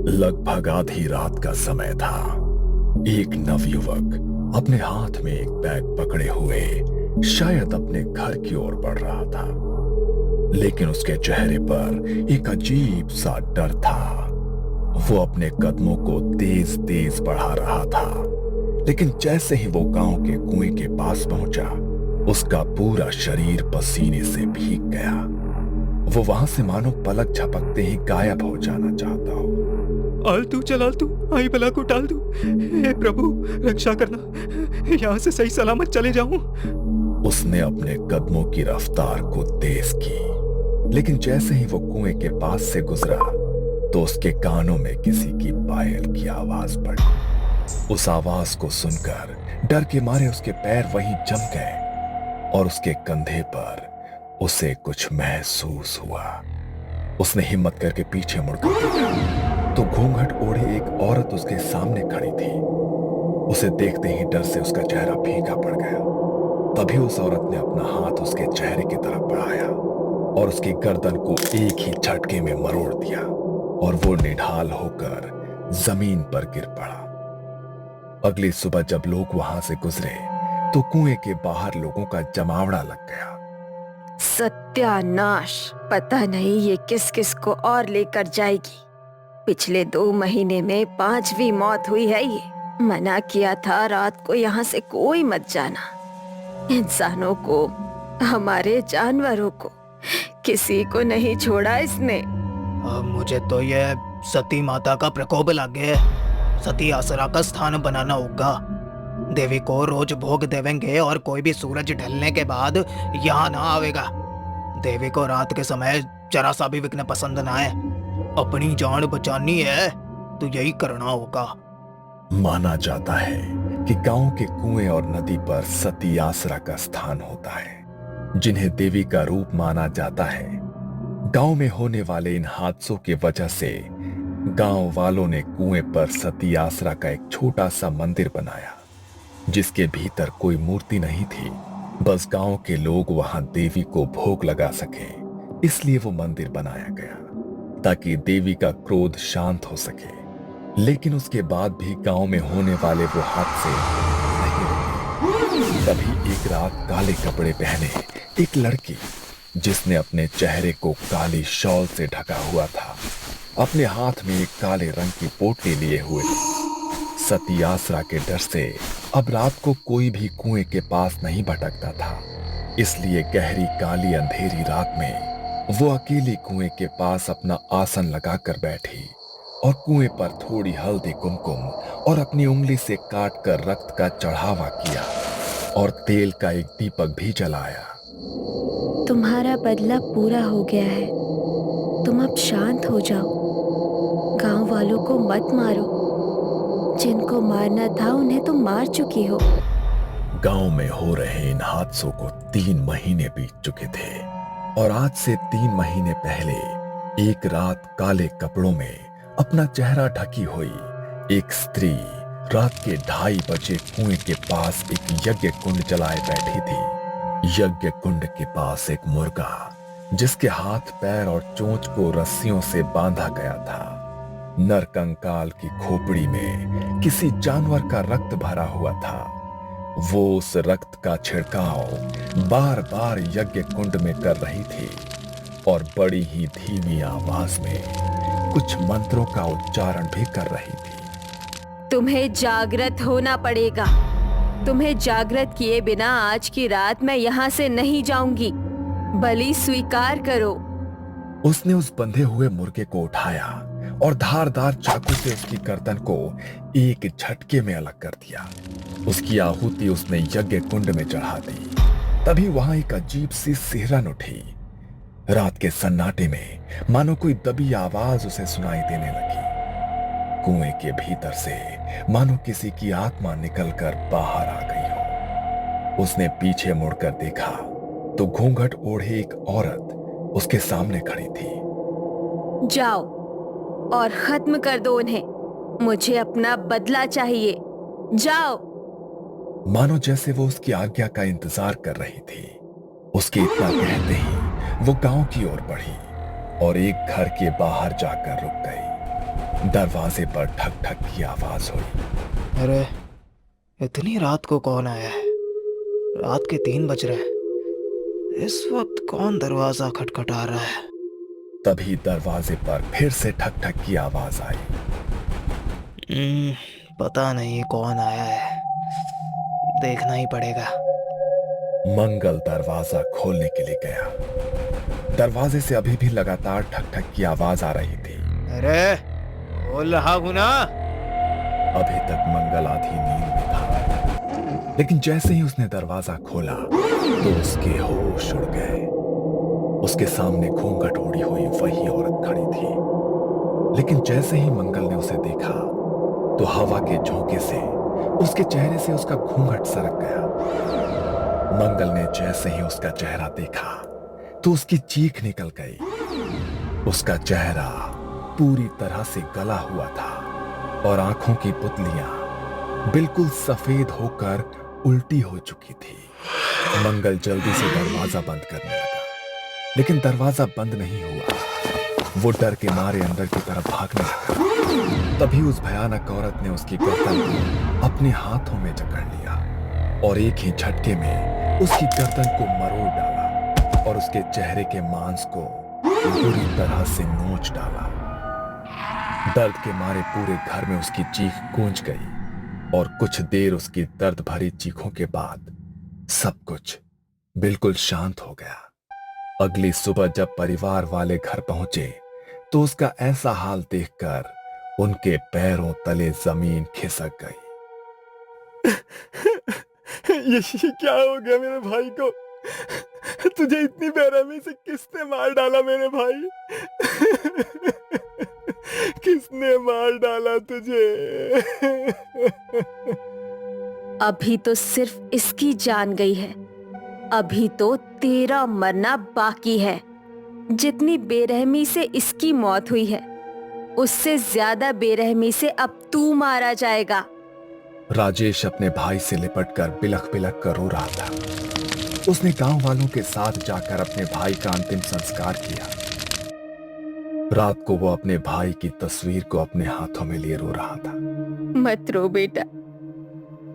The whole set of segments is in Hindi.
लगभग आधी रात का समय था। एक नवयुवक अपने हाथ में एक बैग पकड़े हुए शायद अपने घर की ओर बढ़ रहा था, लेकिन उसके चेहरे पर एक अजीब सा डर था। वो अपने कदमों को तेज तेज बढ़ा रहा था, लेकिन जैसे ही वो गांव के कुएं के पास पहुंचा, उसका पूरा शरीर पसीने से भीग गया। वो वहां से मानो पलक झपकते ही गायब हो जाना चाहता हो। आलतू चल आलतू, आई बला को टाल दूं। हे प्रभु रक्षा करना, यहाँ से सही सलामत चले जाऊं। उसने अपने कदमों की रफ्तार को तेज की, लेकिन जैसे ही वो कुएं के पास से गुजरा तो उसके कानों में किसी की पायल की आवाज पड़ी। उस आवाज को सुनकर डर के मारे उसके पैर वहीं जम गए और उसके कंधे पर उसे कुछ महसूस हुआ। उसने हिम्मत करके पीछे मुड़कर देखा तो घूंघट ओढ़े एक औरत उसके सामने खड़ी थी। उसे देखते ही डर से उसका चेहरा फीका पड़ गया। तभी उस औरत ने अपना हाथ उसके चेहरे की तरफ बढ़ाया और उसकी गर्दन को एक ही झटके में मरोड़ दिया और वो निढाल होकर जमीन पर गिर पड़ा। अगली सुबह जब लोग वहां से गुजरे तो कुएं के बाहर लोगों का जमावड़ा लग गया। सत्यानाश, पता नहीं ये किस किस को और लेकर जाएगी। पिछले 2 महीने में 5वीं मौत हुई है ये। मना किया था रात को यहाँ से कोई मत जाना। इंसानों को, हमारे जानवरों को, किसी को नहीं छोड़ा इसने। अब मुझे तो ये सती माता का प्रकोप लग गया है। सती आसरा का स्थान बनाना होगा। देवी को रोज भोग देवेंगे और कोई भी सूरज ढलने के बाद यहाँ ना आवेगा। देवी को रात के समय जरा सा भी विघ्न पसंद ना है। अपनी जान बचानी है तो यही करना होगा। माना जाता है कि गांव के कुएं और नदी पर सती आसरा का स्थान होता है, जिन्हें देवी का रूप माना जाता है। गांव में होने वाले इन हादसों की वजह से गांव वालों ने कुएं पर सती आसरा का एक छोटा सा मंदिर बनाया, जिसके भीतर कोई मूर्ति नहीं थी। बस गांव के लोग वहां देवी को भोग लगा सके, इसलिए वो मंदिर बनाया गया ताकि देवी का क्रोध शांत हो सके। लेकिन उसके बाद भी गांव में होने वाले वो हादसे नहीं रुके। तभी एक रात काले कपड़े पहने एक लड़की, जिसने अपने चेहरे को काली शॉल से ढका हुआ था, अपने हाथ में एक काले रंग की पोटली लिए हुए, सती आसरा के डर से अब रात को कोई भी कुएं के पास नहीं भटकता था। इसलिए गहरी काली अंधेरी रात में वो अकेली कुएं के पास अपना आसन लगाकर बैठी और कुएं पर थोड़ी हल्दी कुमकुम और अपनी उंगली से काट कर रक्त का चढ़ावा किया और तेल का एक दीपक भी जलाया। तुम्हारा बदला पूरा हो गया है, तुम अब शांत हो जाओ। गांव वालों को मत मारो, जिनको मारना था उन्हें तुम मार चुकी हो। गांव में हो रहे इन हादसों को 3 महीने बीत चुके थे और आज से 3 महीने पहले एक रात काले कपड़ों में अपना चेहरा ढकी हुई एक स्त्री रात के 2:30 बजे कुएं के पास एक यज्ञ कुंड जलाए बैठी थी। यज्ञ कुंड के पास एक मुर्गा, जिसके हाथ पैर और चोंच को रस्सियों से बांधा गया था। नर कंकाल की खोपड़ी में किसी जानवर का रक्त भरा हुआ था। वो उस रक्त का छिड़काव बार बार यज्ञ कुंड में कर रही थी और बड़ी ही धीमी आवाज में कुछ मंत्रों का उच्चारण भी कर रही थी। तुम्हें जागृत होना पड़ेगा। तुम्हें जागृत किए बिना आज की रात मैं यहाँ से नहीं जाऊंगी। बलि स्वीकार करो। उसने उस बंधे हुए मुर्गे को उठाया और धारदार चाकू से उसकी गर्दन को एक झटके में अलग कर दिया। उसकी आहुति उसने यज्ञ कुंड में चढ़ा दी। तभी वहां एक अजीब सी सिहरन उठी। रात के सन्नाटे में मानो कोई दबी आवाज उसे सुनाई देने लगी। कुएं के भीतर से मानो किसी की आत्मा निकलकर बाहर आ गई हो। उसने पीछे मुड़कर देखा तो घूंघट ओढ़े एक औरत उसके सामने खड़ी थी। जाओ और खत्म कर दो उन्हें। मुझे अपना बदला चाहिए। जाओ। मानो जैसे वो उसकी आज्ञा का इंतजार कर रही थी। उसके इतना कहते ही वो गांव की ओर बढ़ी और एक घर के बाहर जाकर रुक गई। दरवाजे पर ठक ठक की आवाज हुई। अरे इतनी रात को कौन आया है? रात के 3 बज रहे हैं। इस वक्त कौन दरवाजा खटखटा रहा है? तभी दरवाजे पर फिर से ठक ठक की आवाज आई। पता नहीं कौन आया है, देखना ही पड़ेगा। मंगल दरवाजा खोलने के लिए गया। दरवाजे से अभी भी लगातार ठक ठक की आवाज आ रही थी। अरे बोल रहा हूं ना। अभी तक मंगल आधी नींद में था, लेकिन जैसे ही उसने दरवाजा खोला तो उसके होश उड़ गए। उसके सामने घूंघट ओढ़ी हुई वही औरत खड़ी थी, लेकिन जैसे ही मंगल ने उसे देखा तो हवा के झोंके से उसके चेहरे से उसका घूंघट सरक गया। मंगल ने जैसे ही उसका चेहरा देखा तो उसकी चीख निकल गई। उसका चेहरा पूरी तरह से गला हुआ था और आंखों की पुतलियां बिल्कुल सफेद होकर उल्टी हो चुकी थी। मंगल जल्दी से दरवाजा बंद करने लगा, लेकिन दरवाजा बंद नहीं हुआ। वो डर के मारे अंदर की तरफ भागने लगा। तभी उस भयानक औरत ने उसकी गर्दन को अपने हाथों में जकड़ लिया और एक ही झटके में उसकी गर्दन को मरोड़ डाला और उसके चेहरे के मांस को बुरी तरह से नोच डाला। दर्द के मारे पूरे घर में उसकी चीख गूंज गई और कुछ देर उसकी दर्द भरी चीखों के बाद सब कुछ बिल्कुल शांत हो गया। अगली सुबह जब परिवार वाले घर पहुंचे तो उसका ऐसा हाल देखकर उनके पैरों तले जमीन खिसक गई। ये क्या हो गया मेरे भाई को? तुझे इतनी बेरहमी से किसने मार डाला मेरे भाई? किसने मार डाला तुझे? अभी तो सिर्फ इसकी जान गई है, अभी तो तेरा मरना बाकी है। जितनी बेरहमी से इसकी मौत हुई है, उससे ज्यादा बेरहमी से अब तू मारा जाएगा। राजेश अपने भाई से लिपटकर बिलख बिलख कर रो रहा था। उसने गांव वालों के साथ जाकर अपने भाई का अंतिम संस्कार किया। रात को वो अपने भाई की तस्वीर को अपने हाथों में लिए रो रहा था। मत रो बेटा,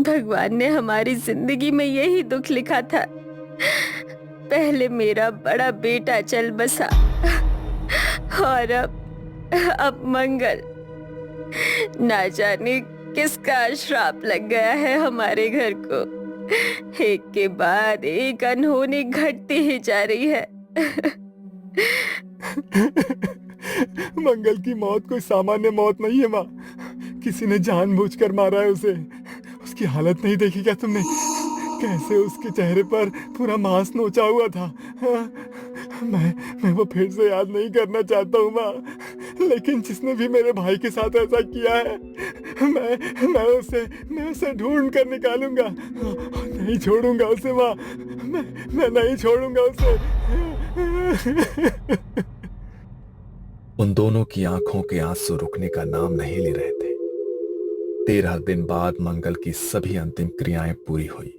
भगवान ने हमारी जिंदगी में यही दुख लिखा था। पहले मेरा बड़ा बेटा चल बसा और अब मंगल। ना जाने किसका श्राप लग गया है हमारे घर को। एक के बाद एक अनहोनी घटती ही जा रही है। मंगल की मौत कोई सामान्य मौत नहीं है माँ। किसी ने जानबूझकर मारा है उसे। उसकी हालत नहीं देखी क्या तुमने? कैसे उसके चेहरे पर पूरा मांस नोचा हुआ था। मैं वो फिर से याद नहीं करना चाहता हूँ माँ, लेकिन जिसने भी मेरे भाई के साथ ऐसा किया है, मैं उसे ढूंढ कर निकालूंगा। नहीं छोड़ूंगा उसे माँ, मैं नहीं छोड़ूंगा उसे। उन दोनों की आंखों के आंसू रुकने का नाम नहीं ले रहे थे। 13 दिन बाद मंगल की सभी अंतिम क्रियाएं पूरी हुई।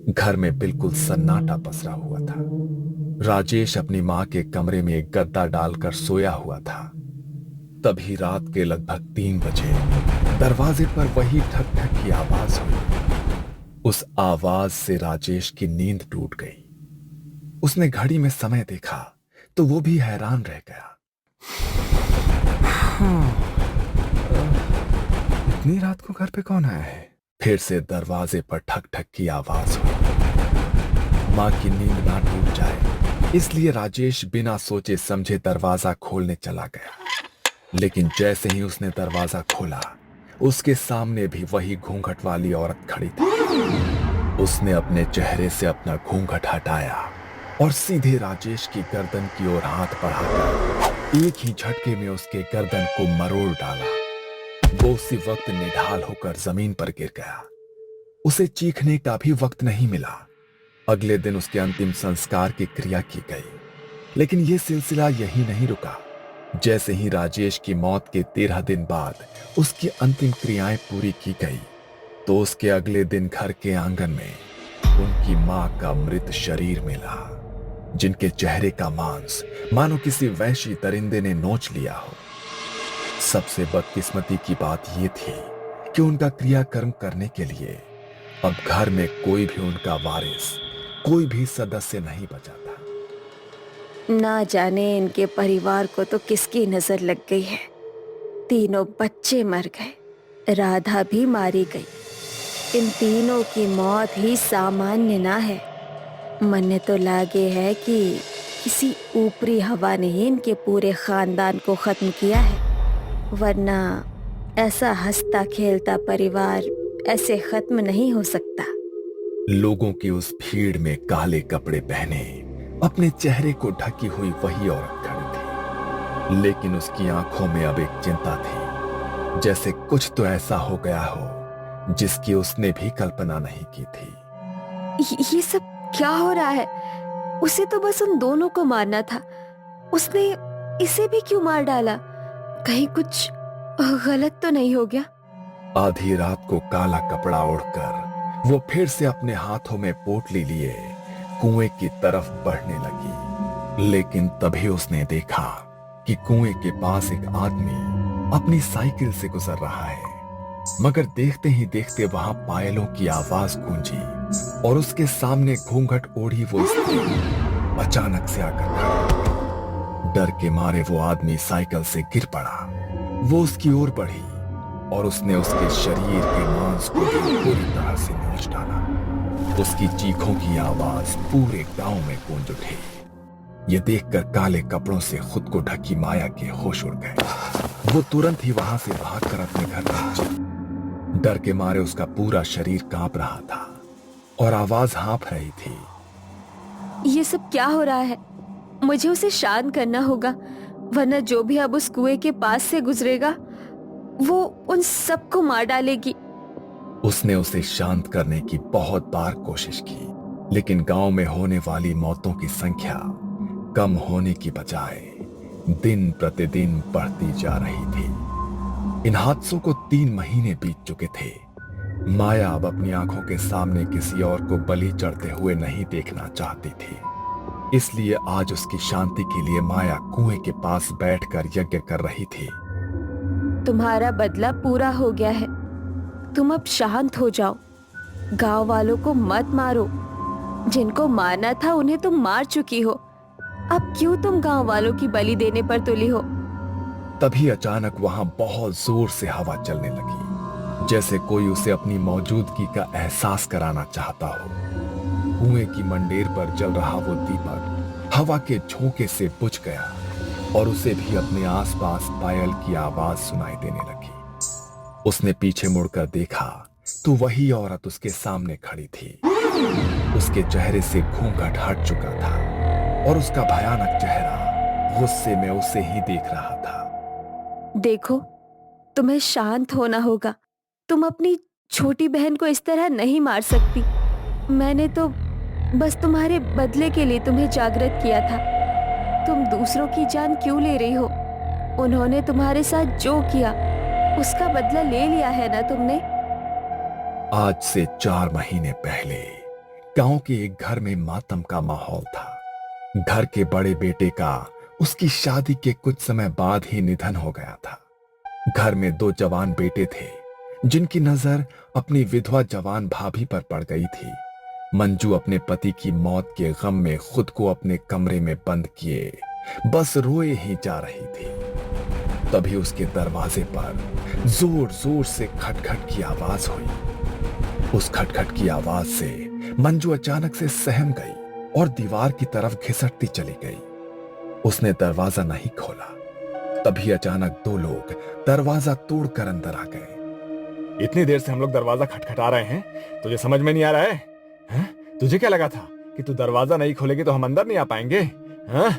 घर में बिल्कुल सन्नाटा पसरा हुआ था। राजेश अपनी मां के कमरे में एक गद्दा डालकर सोया हुआ था। तभी रात के लगभग 3 बजे दरवाजे पर वही ठक ठक की आवाज हुई। उस आवाज से राजेश की नींद टूट गई। उसने घड़ी में समय देखा तो वो भी हैरान रह गया। इतनी रात को घर पे कौन आया है? फिर से दरवाजे पर ठक ठक की आवाज हुई। मां की नींद ना टूट जाए इसलिए राजेश बिना सोचे समझे दरवाजा खोलने चला गया। लेकिन जैसे ही उसने दरवाजा खोला, उसके सामने भी वही घूंघट वाली औरत खड़ी थी। उसने अपने चेहरे से अपना घूंघट हटाया और सीधे राजेश की गर्दन की ओर हाथ बढ़ाकर एक ही झटके में उसके गर्दन को मरोड़ डाला। वो उसी वक्त निढाल होकर जमीन पर गिर गया। उसे चीखने का भी वक्त नहीं मिला। अगले दिन उसके अंतिम संस्कार की क्रिया की गई, लेकिन यह सिलसिला यही नहीं रुका। जैसे ही राजेश की मौत के 13 दिन बाद उसकी अंतिम क्रियाएं पूरी की गई, तो उसके अगले दिन घर के आंगन में उनकी मां का मृत शरीर मिला, जिनके चेहरे का मांस मानो किसी वहशी दरिंदे ने नोच लिया हो। सबसे बदकिस्मती की बात यह थी कि उनका क्रियाकर्म करने के लिए अब घर में कोई भी उनका वारिस, कोई भी सदस्य नहीं बचा था। ना जाने इनके परिवार को तो किसकी नजर लग गई है। तीनों बच्चे मर गए, राधा भी मारी गई। इन तीनों की मौत ही सामान्य ना है। मन्ने तो लागे है कि किसी ऊपरी हवा ने ही इनके पूरे खानदान को खत्म किया है, वरना ऐसा हंसता खेलता परिवार ऐसे खत्म नहीं हो सकता। लोगों की उस भीड़ में काले कपड़े पहने अपने चेहरे को ढकी हुई वही औरत खड़ी थी, लेकिन उसकी आंखों में अब एक चिंता थी, जैसे कुछ तो ऐसा हो गया हो जिसकी उसने भी कल्पना नहीं की थी। ये सब क्या हो रहा है? उसे तो बस उन दोनों को मारना था, उसने इसे भी क्यों मार डाला? कहीं कुछ गलत तो नहीं हो गया? आधी रात को काला कपड़ा ओढ़कर वो फिर से अपने हाथों में पोटली लिए कुएं की तरफ बढ़ने लगी, लेकिन तभी उसने देखा कि कुएं के पास एक आदमी अपनी साइकिल से गुजर रहा है। मगर देखते ही देखते वहां पायलों की आवाज गूंजी और उसके सामने घूंघट ओढ़ी वो स्त्री अचानक से आकर खड़ी। डर के मारे वो आदमी साइकिल से गिर पड़ा। वो उसकी ओर बढ़ी और उसने उसके शरीर के मांस को भी पूरी तरह से नोच डाला। उसकी चीखों की आवाज पूरे गांव में गूंज उठी। ये देखकर काले कपड़ों से खुद को ढकी माया के होश उड़ गए। वो तुरंत ही वहां से भागकर अपने घर पहुंची। डर के मारे उसका पूरा शरीर कांप रहा था और आवाज हाँफ रही थी। ये सब क्या हो रहा है? मुझे उसे शांत करना होगा, वरना जो भी अब उस कुएं के पास से गुजरेगा वो उन सबको मार डालेगी। उसने उसे शांत करने की बहुत बार कोशिश की, लेकिन गांव में होने वाली मौतों की संख्या कम होने की बजाय दिन प्रतिदिन बढ़ती जा रही थी। इन हादसों को 3 महीने बीत चुके थे। माया अब अपनी आंखों के सामने किसी और को बलि चढ़ते हुए नहीं देखना चाहती थी, इसलिए आज उसकी शांति के लिए माया कुएं के पास बैठकर यज्ञ कर रही थी। तुम्हारा बदला पूरा हो गया है, तुम अब शांत हो जाओ। गांव वालों को मत मारो, जिनको मारना था उन्हें तुम मार चुकी हो। अब क्यों तुम गांव वालों की बलि देने पर तुली हो? तभी अचानक वहां बहुत जोर से हवा चलने लगी, जैसे कोई उसे अपनी मौजूदगी का एहसास कराना चाहता हो। कुएं की मंडेर पर जल रहा वो दीपक हवा के झोंके से बुझ गया और उसे भी अपने आसपास पायल की आवाज सुनाई देने लगी। उसने पीछे मुड़कर देखा तो वही औरत उसके सामने खड़ी थी। उसके चेहरे से घूंघट हट चुका था और उसका भयानक चेहरा गुस्से में उसे ही देख रहा था। देखो, तुम्हें शांत होना होगा। तुम अपनी छोटी बहन को इस तरह नहीं मार सकती। मैंने तो बस तुम्हारे बदले के लिए तुम्हें जागृत किया था। तुम दूसरों की जान क्यों ले रही हो? उन्होंने तुम्हारे साथ जो किया उसका बदला ले लिया है ना तुमने? आज से 4 महीने पहले गांव के एक घर में मातम का माहौल था। घर के बड़े बेटे का उसकी शादी के कुछ समय बाद ही निधन हो गया था। घर में 2 जवान बेटे थे जिनकी नजर अपनी विधवा जवान भाभी पर पड़ गई थी। मंजू अपने पति की मौत के गम में खुद को अपने कमरे में बंद किए बस रोए ही जा रही थी। तभी उसके दरवाजे पर जोर जोर से खटखट की आवाज हुई। उस खटखट की आवाज से मंजू अचानक से सहम गई और दीवार की तरफ घिसटती चली गई। उसने दरवाजा नहीं खोला। तभी अचानक 2 लोग दरवाजा तोड़कर अंदर आ गए। इतनी देर से हम लोग दरवाजा खटखटा रहे हैं, तुझे समझ में नहीं आ रहा है? हैं? तुझे क्या लगा था कि तू दरवाजा नहीं खोलेगी तो हम अंदर नहीं आ पाएंगे? हैं?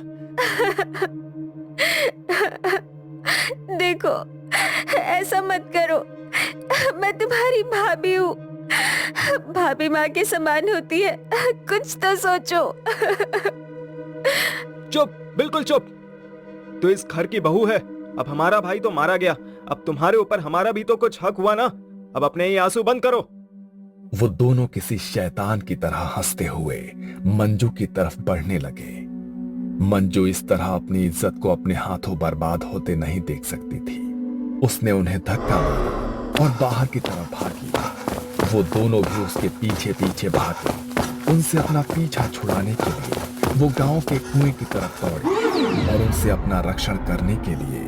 देखो, ऐसा मत करो। मैं तुम्हारी भाभी हूँ। भाभी माँ के समान होती है। कुछ तो सोचो। चुप, बिल्कुल चुप। तो इस घर की बहू है। अब हमारा भाई तो मारा गया, अब तुम्हारे ऊपर हमारा भी तो कुछ हक हुआ ना। अब अपने ये आंसू बंद करो। वो दोनों किसी शैतान की तरह हंसते हुए मंजू की तरफ बढ़ने लगे। मंजू इस तरह अपनी इज्जत को अपने हाथों बर्बाद होते नहीं देख सकती थी। उसने उन्हें धक्का मारा और बाहर की तरफ भागी। वो दोनों भी उसके पीछे पीछे भागे। उनसे अपना पीछा छुड़ाने के लिए वो गांव के कुएं की तरफ दौड़े और उनसे अपना रक्षण करने के लिए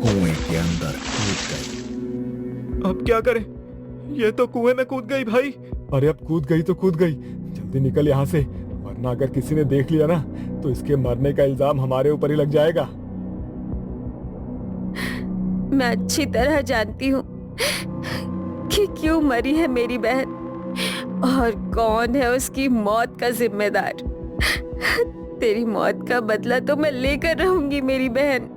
कुएं के अंदर कूद गई। अब क्या करें? ये तो कुएं में कूद गई भाई। अरे अब कूद गई तो कूद गई, जल्दी निकल यहाँ से, वरना अगर किसी ने देख लिया ना तो इसके मरने का इल्जाम हमारे ऊपर ही लग जाएगा। मैं अच्छी तरह जानती हूँ कि क्यों मरी है मेरी बहन और कौन है उसकी मौत का जिम्मेदार। तेरी मौत का बदला तो मैं लेकर रहूंगी मेरी बहन।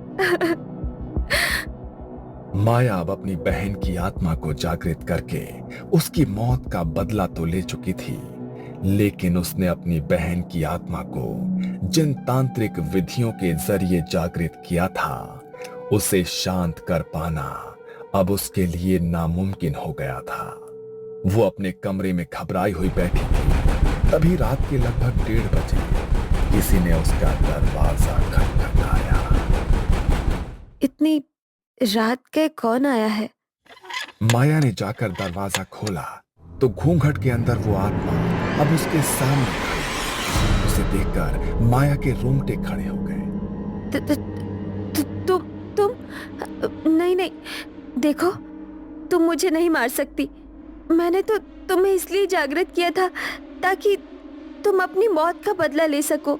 माया अब अपनी बहन की आत्मा को जागृत करके उसकी मौत का बदला तो ले चुकी थी, लेकिन उसने अपनी बहन की आत्मा को जिन तांत्रिक विधियों के जरिए जागृत किया था उसे शांत कर पाना अब उसके लिए नामुमकिन हो गया था। वो अपने कमरे में घबराई हुई बैठी थी। तभी रात के लगभग 1:30 बजे किसी ने उसका दरवाजा खटखटाया। इतनी रात के कौन आया है? माया ने जाकर दरवाजा खोला तो घूंघट के अंदर वो आत्मा अब उसके सामने खड़ी। उसे देखकर माया के रोंगटे खड़े हो गए। तुम नहीं नहीं, देखो तुम मुझे नहीं मार सकती। मैंने तो तुम्हें इसलिए जागृत किया था ताकि तुम अपनी मौत का बदला ले सको।